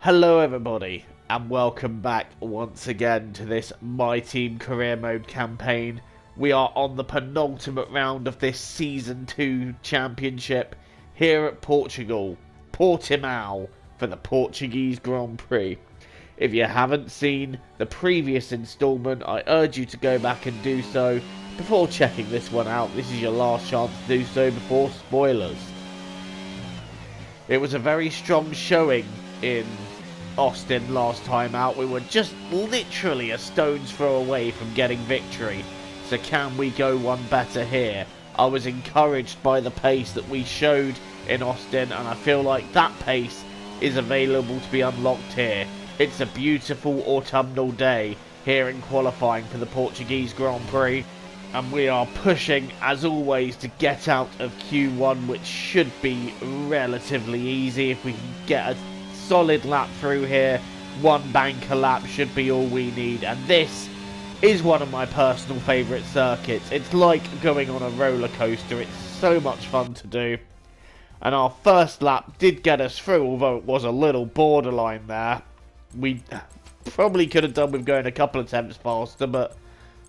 Hello everybody, and welcome back once again to this My Team Career Mode campaign. We are on the penultimate round of this Season 2 Championship here at Portugal, Portimao, for the Portuguese Grand Prix. If you haven't seen the previous installment, I urge you to go back and do so before checking this one out. This is your last chance to do so before spoilers. It was a very strong showing in Austin last time out. We were just literally a stone's throw away from getting victory. So can we go one better here? I was encouraged by the pace that we showed in Austin, and I feel like that pace is available to be unlocked here. It's a beautiful autumnal day here in qualifying for the Portuguese Grand Prix, and we are pushing as always to get out of Q1, which should be relatively easy if we can get a solid lap through here. One banker lap should be all we need, and this is one of my personal favourite circuits. It's like going on a roller coaster. It's so much fun to do, and our first lap did get us through, although it was a little borderline there. We probably could have done with going a couple of attempts faster, but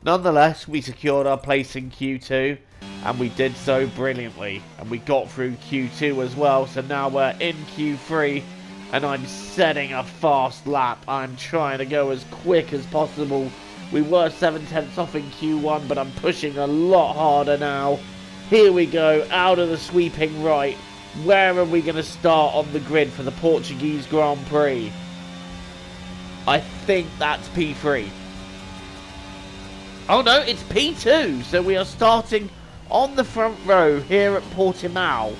nonetheless we secured our place in Q2, and we did so brilliantly, and we got through Q2 as well. So now we're in Q3, and I'm setting a fast lap. I'm trying to go as quick as possible. We were 7/10 off in Q1, but I'm pushing a lot harder now. Here we go, out of the sweeping right. Where are we going to start on the grid for the Portuguese Grand Prix? I think that's P3. Oh no, it's P2. So we are starting on the front row here at Portimao,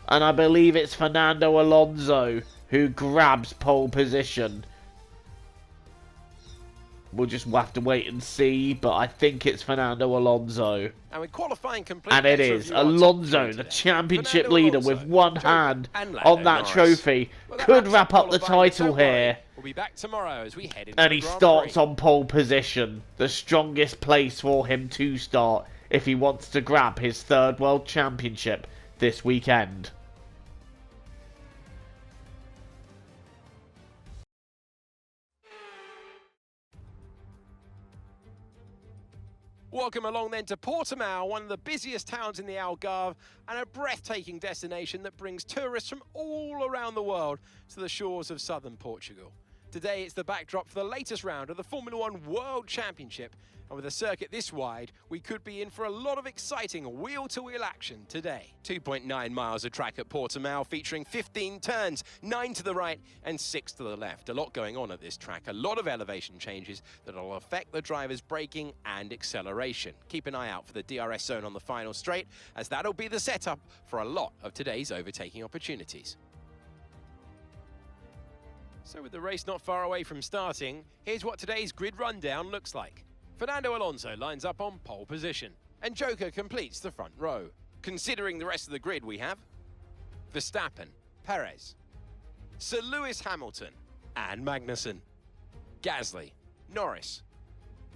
and I believe it's Fernando Alonso who grabs pole position. We'll just have to wait and see, but I think it's Fernando Alonso. And with qualifying complete, and it is Alonso, the championship leader, with one hand on that trophy. Could wrap up the title here. We'll be back tomorrow as we head into and he starts on pole position. The strongest place for him to start if he wants to grab his third world championship this weekend. Welcome along then to Portimao, one of the busiest towns in the Algarve, and a breathtaking destination that brings tourists from all around the world to the shores of southern Portugal. Today it's the backdrop for the latest round of the Formula One World Championship, and with a circuit this wide, we could be in for a lot of exciting wheel-to-wheel action today. 2.9 miles of track at Portimao, featuring 15 turns, 9 to the right and 6 to the left. A lot going on at this track, a lot of elevation changes that will affect the driver's braking and acceleration. Keep an eye out for the DRS zone on the final straight, as that'll be the setup for a lot of today's overtaking opportunities. So with the race not far away from starting, here's what today's grid rundown looks like. Fernando Alonso lines up on pole position, and Joker completes the front row. Considering the rest of the grid, we have Verstappen, Perez, Sir Lewis Hamilton and Magnussen, Gasly, Norris,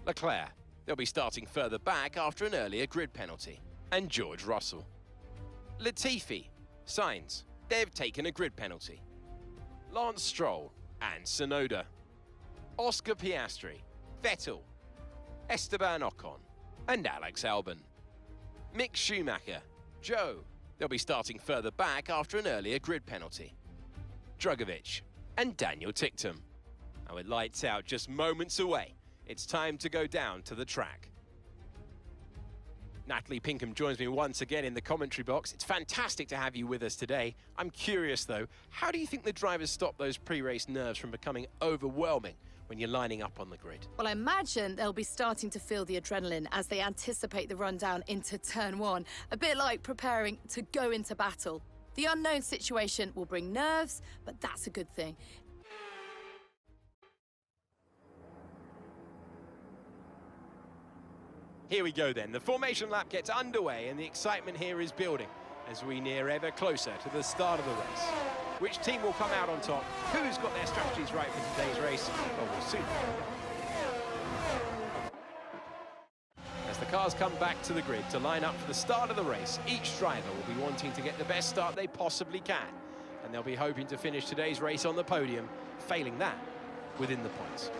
Leclerc. They'll be starting further back after an earlier grid penalty, and George Russell. Latifi, Sainz, they've taken a grid penalty. Lance Stroll and Tsunoda, Oscar Piastri, Vettel, Esteban Ocon and Alex Albon. Mick Schumacher, Joe, they'll be starting further back after an earlier grid penalty. Drugovich and Daniel Ticktum. And with lights out just moments away, it's time to go down to the track. Natalie Pinkham joins me once again in the commentary box. It's fantastic to have you with us today. I'm curious though, how do you think the drivers stop those pre-race nerves from becoming overwhelming when you're lining up on the grid? Well, I imagine they'll be starting to feel the adrenaline as they anticipate the rundown into turn one, a bit like preparing to go into battle. The unknown situation will bring nerves, but that's a good thing. Here we go then. The formation lap gets underway and the excitement here is building as we near ever closer to the start of the race. Which team will come out on top? Who's got their strategies right for today's race? Well, we'll soon find out. As the cars come back to the grid to line up for the start of the race, each driver will be wanting to get the best start they possibly can. and they'll be hoping to finish today's race on the podium, failing that within the points.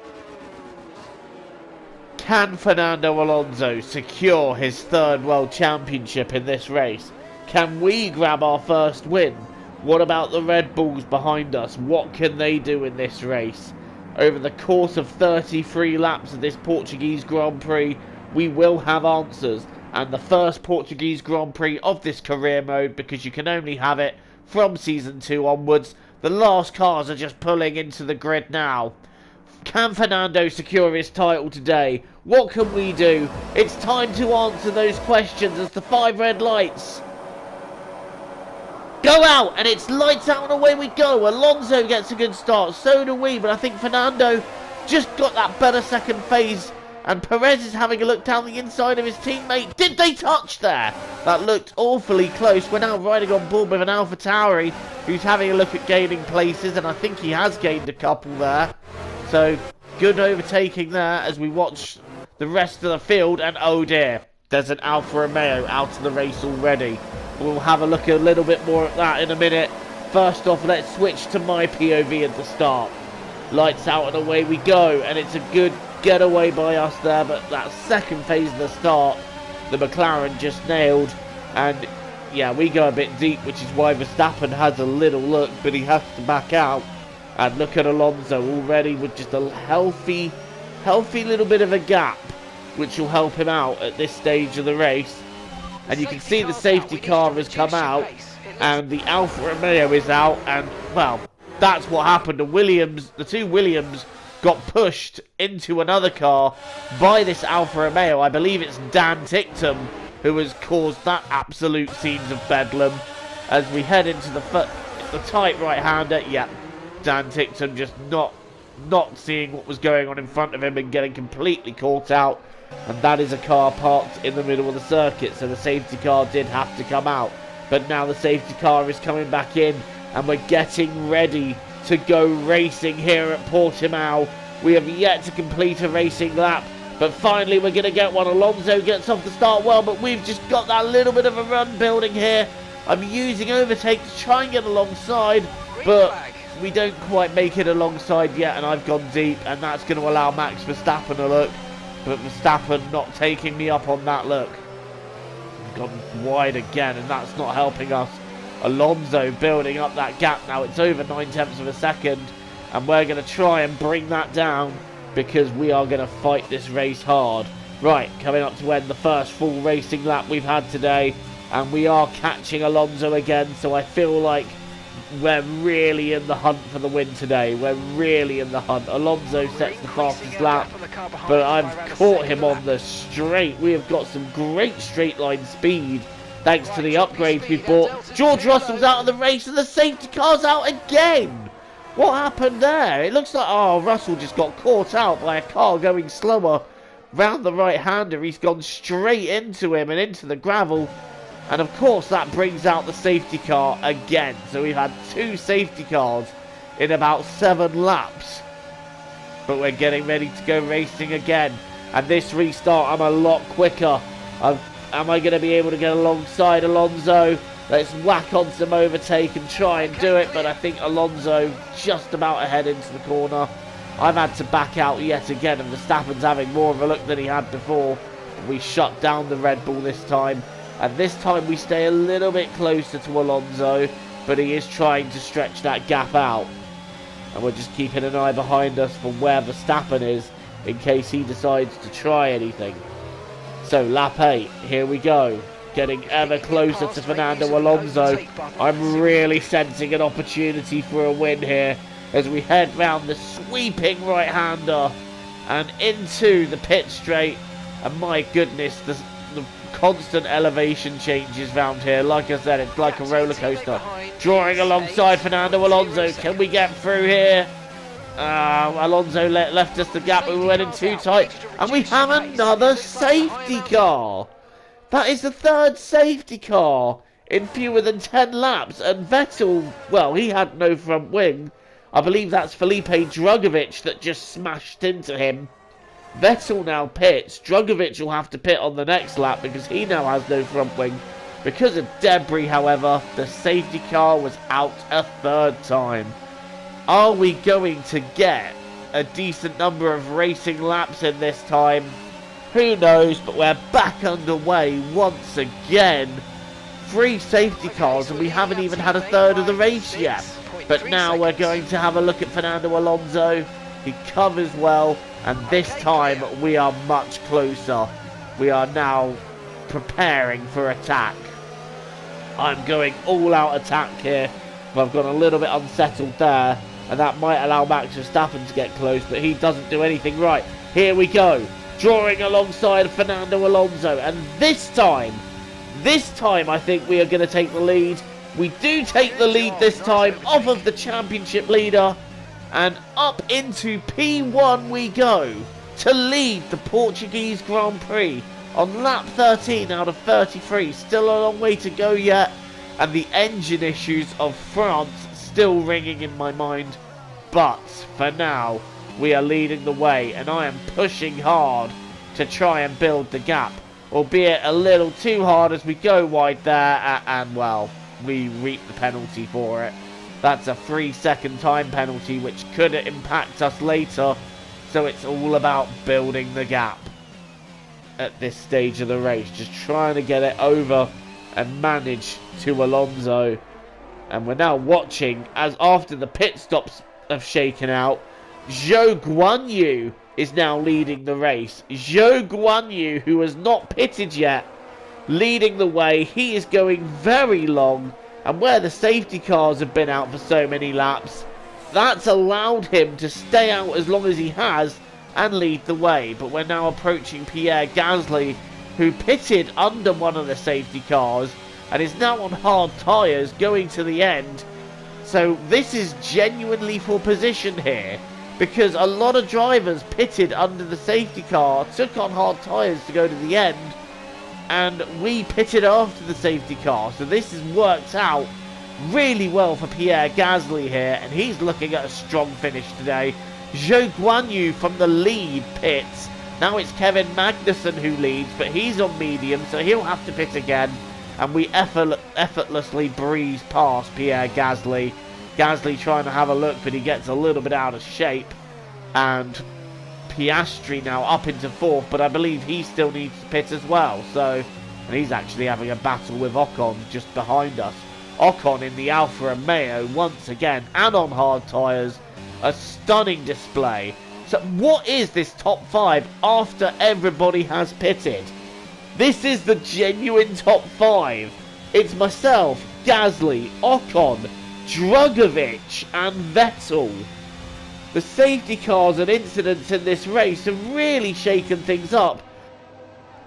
Can Fernando Alonso secure his third World Championship in this race? Can we grab our first win? What about the Red Bulls behind us? What can they do in this race? Over the course of 33 laps of this Portuguese Grand Prix, we will have answers. And the first Portuguese Grand Prix of this career mode, because you can only have it from Season 2 onwards. The last cars are just pulling into the grid now. Can Fernando secure his title today? What can we do? It's time to answer those questions as the 5 red lights go out, and it's lights out and away we go. Alonso gets a good start, so do we, but I think Fernando just got that better second phase, and Perez is having a look down the inside of his teammate. Did they touch there? That looked awfully close. We're now riding on board with an AlphaTauri who's having a look at gaining places, and I think he has gained a couple there. So, good overtaking there as we watch the rest of the field, and oh dear, there's an Alfa Romeo out of the race already. We'll have a look a little bit more at that in a minute. First off, let's switch to my POV at the start. Lights out and away we go, and it's a good getaway by us there, but that second phase of the start, the McLaren just nailed, and yeah, we go a bit deep, which is why Verstappen has a little look, but he has to back out. And look at Alonso already with just a healthy little bit of a gap, which will help him out at this stage of the race. And you can see the safety car has come out, and the Alfa Romeo is out, and well, that's what happened to Williams. The two Williams got pushed into another car by this Alfa Romeo. I believe it's Dan Ticktum who has caused that absolute scenes of bedlam. As we head into the tight right-hander, yeah, Dan Ticktum just not seeing what was going on in front of him and getting completely caught out. And that is a car parked in the middle of the circuit, so the safety car did have to come out. But now the safety car is coming back in, and we're getting ready to go racing here at Portimao. We have yet to complete a racing lap, but finally we're going to get one. Alonso gets off the start well, but we've just got that little bit of a run building here. I'm using overtake to try and get alongside, but we don't quite make it alongside yet, and I've gone deep, and that's going to allow Max Verstappen a look. But Verstappen not taking me up on that look. Gone wide again, and that's not helping us. Alonso building up that gap now. It's over 9/10 of a second, and we're going to try and bring that down because we are going to fight this race hard. Right, coming up to end the first full racing lap we've had today, and we are catching Alonso again, so I feel like we're really in the hunt for the win today. We're really in the hunt. Alonso sets the fastest lap, but I've caught him on the straight. We have got some great straight line speed thanks to the upgrades we bought. George Russell's out of the race, and the safety car's out again. What happened there? It looks like, oh, Russell just got caught out by a car going slower round the right-hander. He's gone straight into him and into the gravel. And of course that brings out the safety car again. So we've had 2 safety cars in about 7 laps. But we're getting ready to go racing again. And this restart, I'm a lot quicker. Am I going to be able to get alongside Alonso? Let's whack on some overtake and try and do it. But I think Alonso just about ahead into the corner. I've had to back out yet again. And Verstappen's having more of a look than he had before. We shut down the Red Bull this time. And this time we stay a little bit closer to Alonso, but he is trying to stretch that gap out. And we're just keeping an eye behind us for where Verstappen is, in case he decides to try anything. So lap 8, here we go. Getting ever closer to Fernando Alonso. I'm really sensing an opportunity for a win here, as we head round the sweeping right-hander and into the pit straight. And my goodness, the constant elevation changes round here. Like I said, it's like a roller coaster. Drawing alongside Fernando Alonso. Can we get through here? Alonso left us the gap. We went in too tight. And we have another safety car. That is the 3rd safety car in fewer than 10 laps. And Vettel, well, he had no front wing. I believe that's Felipe Drugovich that just smashed into him. Vettel now pits. Drugovich will have to pit on the next lap because he now has no front wing. Because of debris, however, the safety car was out a third time. Are we going to get a decent number of racing laps in this time? Who knows, but we're back underway once again. 3 safety cars and we haven't even had a third of the race yet. But now we're going to have a look at Fernando Alonso. He covers well, and this time we are much closer. We are now preparing for attack. I'm going all out attack here, but I've got a little bit unsettled there, and that might allow Max Verstappen to get close, but he doesn't do anything right. Here we go, drawing alongside Fernando Alonso, and this time I think we are going to take the lead. We do take the lead this time off of the championship leader, and up into P1 we go to lead the Portuguese Grand Prix on lap 13 out of 33. Still a long way to go yet, and the engine issues of France still ringing in my mind, but for now we are leading the way, and I am pushing hard to try and build the gap, albeit a little too hard as we go wide there, and well, we reap the penalty for it. That's a 3-second time penalty which could impact us later, so it's all about building the gap at this stage of the race, just trying to get it over and manage to Alonso. And we're now watching as after the pit stops have shaken out, Zhou Guanyu is now leading the race. Zhou Guanyu, who has not pitted yet, leading the way. He is going very long, and where the safety cars have been out for so many laps, that's allowed him to stay out as long as he has and lead the way. But we're now approaching Pierre Gasly, who pitted under one of the safety cars and is now on hard tyres going to the end. So this is genuinely for position here, because a lot of drivers pitted under the safety car, took on hard tyres to go to the end, and we pitted after the safety car. So this has worked out really well for Pierre Gasly here, and he's looking at a strong finish today. Zhou Guanyu from the lead pits. Now it's Kevin Magnussen who leads, but he's on medium, so he'll have to pit again. And we effortlessly breeze past Pierre Gasly. Gasly trying to have a look, but he gets a little bit out of shape. And Piastri now up into 4th, but I believe he still needs to pit as well. So, and he's actually having a battle with Ocon just behind us. Ocon in the Alfa Romeo once again, and on hard tyres. A stunning display. So what is this top 5 after everybody has pitted? This is the genuine top 5. It's myself, Gasly, Ocon, Drugovich and Vettel. The safety cars and incidents in this race have really shaken things up.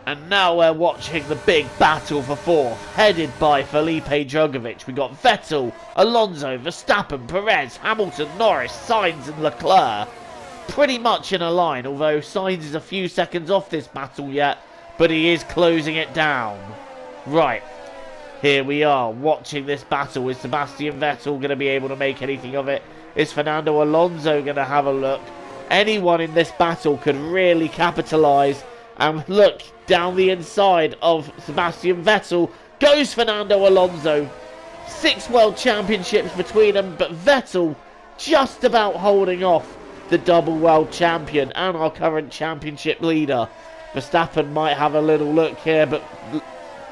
And now we're watching the big battle for 4th, headed by Felipe Drugovich. We got Vettel, Alonso, Verstappen, Perez, Hamilton, Norris, Sainz and Leclerc. Pretty much in a line, although Sainz is a few seconds off this battle yet, but he is closing it down. Right, here we are, watching this battle. Is Sebastian Vettel going to be able to make anything of it? Is Fernando Alonso going to have a look? Anyone in this battle could really capitalise. And look, down the inside of Sebastian Vettel goes Fernando Alonso. 6 world championships between them, but Vettel just about holding off the double world champion and our current championship leader. Verstappen might have a little look here, but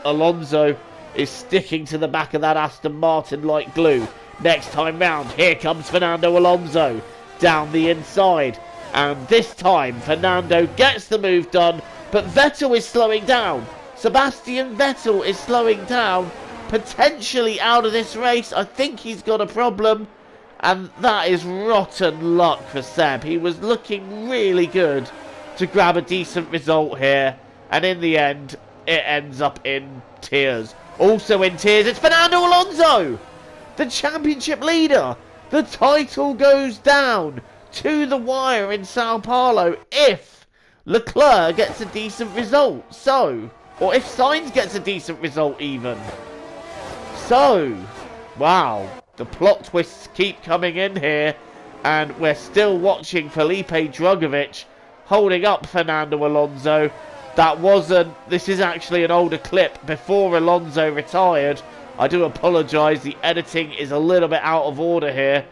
Alonso is sticking to the back of that Aston Martin like glue. Next time round, here comes Fernando Alonso down the inside. And this time, Fernando gets the move done, but Vettel is slowing down. Sebastian Vettel is slowing down, potentially out of this race. I think he's got a problem, and that is rotten luck for Seb. He was looking really good to grab a decent result here, and in the end, it ends up in tears. Also in tears, it's Fernando Alonso, the championship leader. The title goes down to the wire in Sao Paulo if Leclerc gets a decent result. Or if Sainz gets a decent result even. So, wow, the plot twists keep coming in here, and we're still watching Felipe Drugovich holding up Fernando Alonso. That wasn't... This is actually an older clip before Alonso retired. I do apologise, the editing is a little bit out of order here.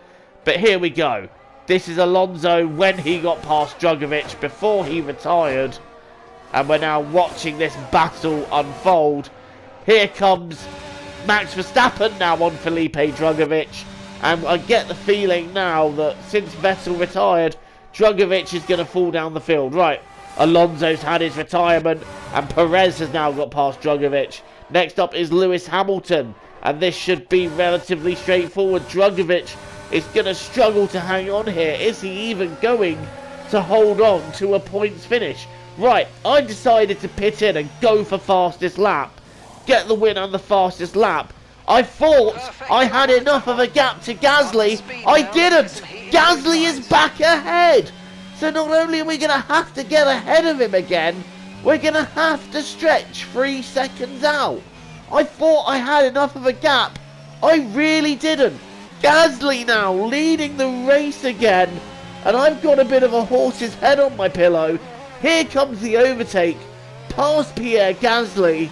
But here we go. This is Alonso when he got past Drugovich before he retired. And we're now watching this battle unfold. Here comes Max Verstappen now on Felipe Drugovich. And I get the feeling now that since Vettel retired, Drugovich is going to fall down the field. Right, Alonso's had his retirement and Perez has now got past Drugovich. Next up is Lewis Hamilton. And this should be relatively straightforward. Drugovich is going to struggle to hang on here. Is he even going to hold on to a points finish? Right, I decided to pit in and go for fastest lap. Get the win on the fastest lap. I thought I had enough of a gap to Gasly. I didn't. Gasly is back ahead. So not only are we going to have to get ahead of him again, we're going to have to stretch 3 seconds out. I thought I had enough of a gap. I really didn't. Gasly now leading the race again. And I've got a bit of a horse's head on my pillow. Here comes the overtake. Past Pierre Gasly.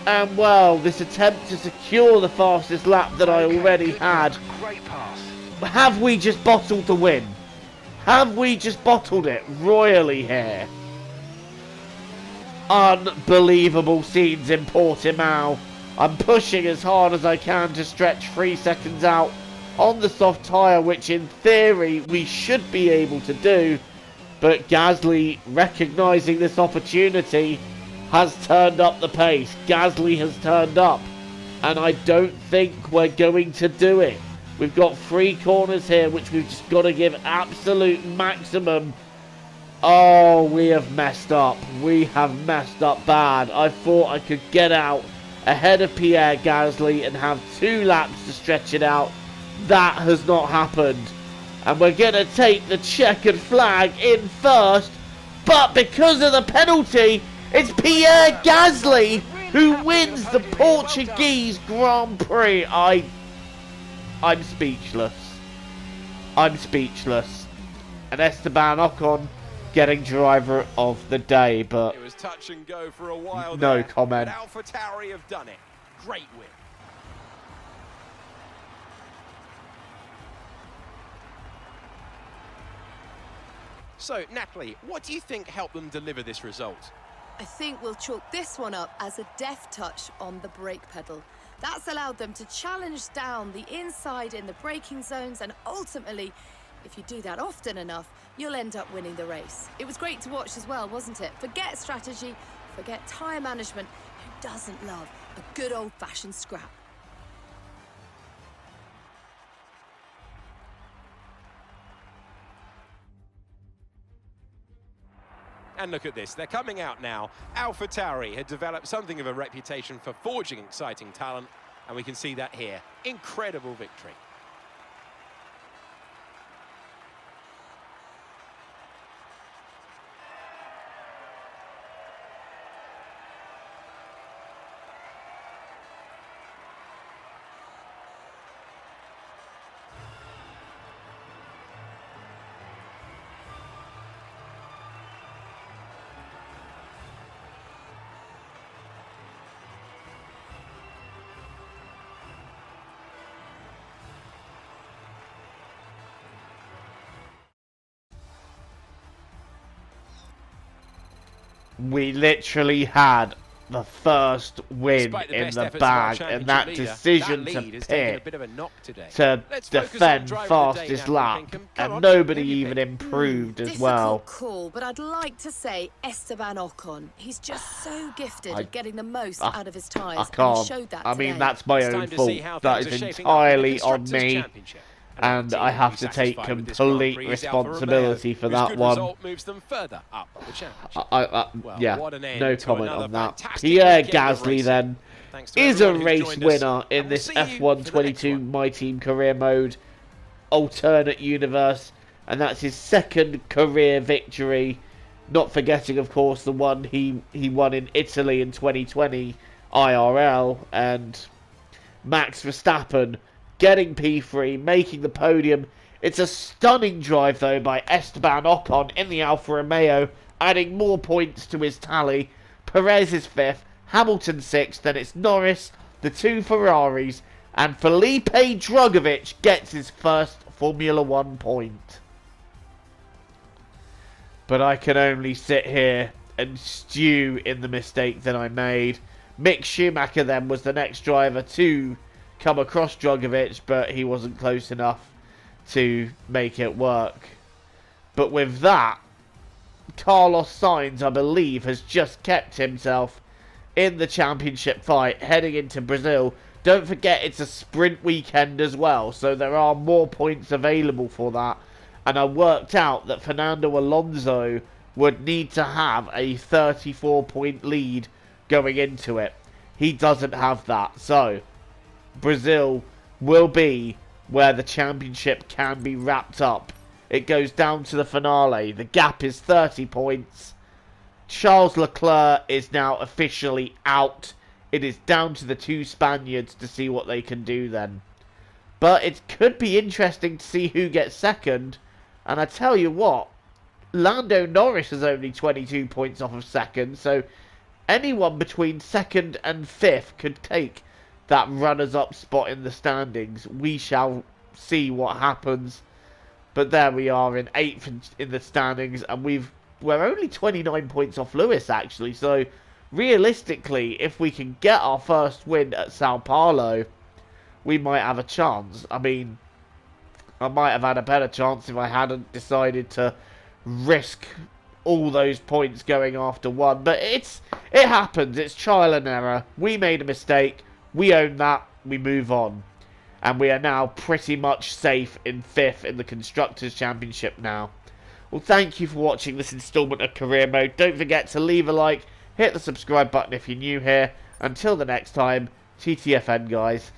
And well, this attempt to secure the fastest lap that I already had. Great pass. Have we just bottled the win? Have we just bottled it royally here? Unbelievable scenes in Portimao. I'm pushing as hard as I can to stretch 3 seconds out on the soft tyre, which in theory we should be able to do. But Gasly, recognising this opportunity, has turned up the pace. Gasly has turned up. And I don't think we're going to do it. We've got 3 corners here, which we've just got to give absolute maximum. Oh, we have messed up. We have messed up bad. I thought I could get out ahead of Pierre Gasly and have 2 laps to stretch it out. That has not happened. And we're going to take the checkered flag in first. But because of the penalty, it's Pierre Gasly who wins the Portuguese Grand Prix. I'm speechless. I'm speechless. And Esteban Ocon getting driver of the day, but it was touch and go for a while. No there, comment. But AlphaTauri have done it. Great win. So, Natalie, what do you think helped them deliver this result? I think we'll chalk this one up as a deft touch on the brake pedal. That's allowed them to challenge down the inside in the braking zones, and ultimately, if you do that often enough, you'll end up winning the race. It was great to watch as well, wasn't it? Forget strategy, forget tyre management. Who doesn't love a good old-fashioned scrap? And look at this, they're coming out now. AlphaTauri had developed something of a reputation for forging exciting talent, and we can see that here. Incredible victory. we literally had the first win in the bag, and that decision to pit to defend fastest lap, and nobody even improved as well. Cool, but I'd like to say Esteban Ocon. He's just so gifted at getting the most out of his tyres. I can't. And he showed that I mean, today. that's my own fault. That is entirely on me. And I have to take complete responsibility for that one. Moves them further up the championship. Yeah, no comment on that. Pierre Gasly then is a race winner in this F1 22 My Team Career Mode alternate universe, and that's his second career victory. Not forgetting, of course, the one he won in Italy in 2020 IRL, and Max Verstappen getting P3, making the podium. It's a stunning drive, though, by Esteban Ocon in the Alfa Romeo. adding more points to his tally. Perez is 5th, Hamilton 6th, then it's Norris, the 2 Ferraris, and Felipe Drugovich gets his first Formula 1 point. But I can only sit here and stew in the mistake that I made. Mick Schumacher then was the next driver to come across Drugovich, but he wasn't close enough to make it work. But with that, Carlos Sainz, I believe, has just kept himself in the championship fight heading into Brazil. Don't forget it's a sprint weekend as well, so there are more points available for that. And I worked out that Fernando Alonso would need to have a 34-point lead going into it. He doesn't have that, so Brazil will be where the championship can be wrapped up. It goes down to the finale. The gap is 30 points. Charles Leclerc is now officially out. It is down to the 2 Spaniards to see what they can do then. But it could be interesting to see who gets second. And I tell you what, Lando Norris is only 22 points off of second, so anyone between 2nd and 5th could take that runners-up spot in the standings. We shall see what happens. But there we are in 8th in the standings, and we're only 29 points off Lewis, actually. So realistically, if we can get our first win at Sao Paulo, we might have a chance. I mean, I might have had a better chance if I hadn't decided to risk all those points going after one. But it happens. It's trial and error. We made a mistake. We own that. We move on. And we are now pretty much safe in 5th in the Constructors' Championship now. Well, thank you for watching this installment of Career Mode. Don't forget to leave a like, hit the subscribe button if you're new here. Until the next time, TTFN guys.